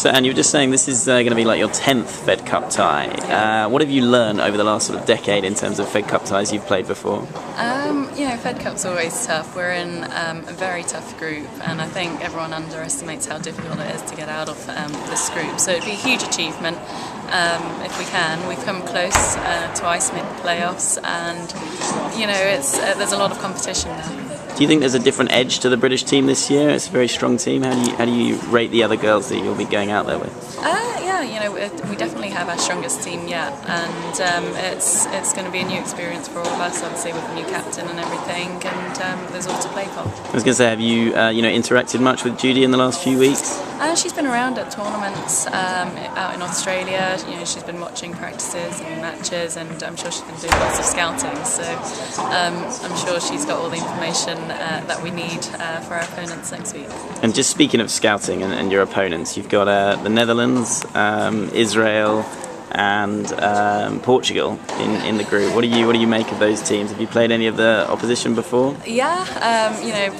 So, Anne, you were just saying this is going to be like your 10th Fed Cup tie. What have you learned over the last sort of decade in terms of Fed Cup ties you've played before? Fed Cup's always tough. We're in a very tough group, and I think everyone underestimates how difficult it is to get out of this group. So it'd be a huge achievement if we can. We've come close twice, made the playoffs, and there's a lot of competition now. Do you think there's a different edge to the British team this year? It's a very strong team. How do you rate the other girls that you'll be going out there with? We definitely have our strongest team yet, and it's going to be a new experience for all of us, obviously with the new captain and everything, and there's all to play for. I was going to say, have you interacted much with Judy in the last few weeks? She's been around at tournaments out in Australia. She's been watching practices and matches, and I'm sure she's been doing lots of scouting. So I'm sure she's got all the information that we need for our opponents next week. And just speaking of scouting and your opponents, you've got the Netherlands, Israel, and Portugal in the group. What do you make of those teams? Have you played any of the opposition before? Yeah,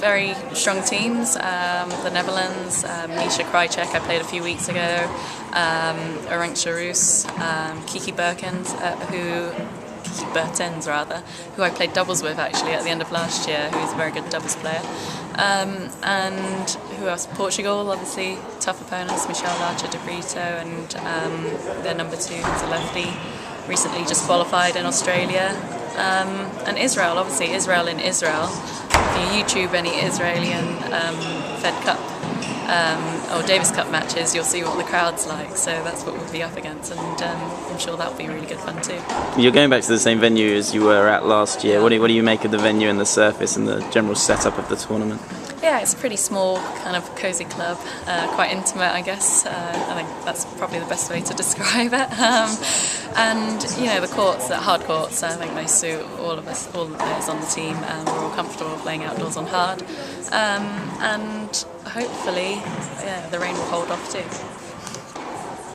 very strong teams. The Netherlands, Misha Krajicek, I played a few weeks ago. Arank Charus, Kiki Bertens, who I played doubles with actually at the end of last year, who's a very good doubles player. And who else? Portugal, obviously, tough opponents, Michelle Larcher de Brito, and their number 2, who's a lefty, recently just qualified in Australia. And Israel, obviously, Israel in Israel. If you YouTube any Israeli Fed Cup or Davis Cup matches, you'll see what the crowd's like, so that's what we'll be up against, and I'm sure that'll be really good fun too. You're going back to the same venue as you were at last year. What do you make of the venue and the surface and the general setup of the tournament? Yeah, it's a pretty small, kind of cosy club, quite intimate, I guess. I think that's probably the best way to describe it. And the courts, the hard courts, I think they suit all the players on the team, and we're all comfortable playing outdoors on hard. And hopefully, the rain will hold off too.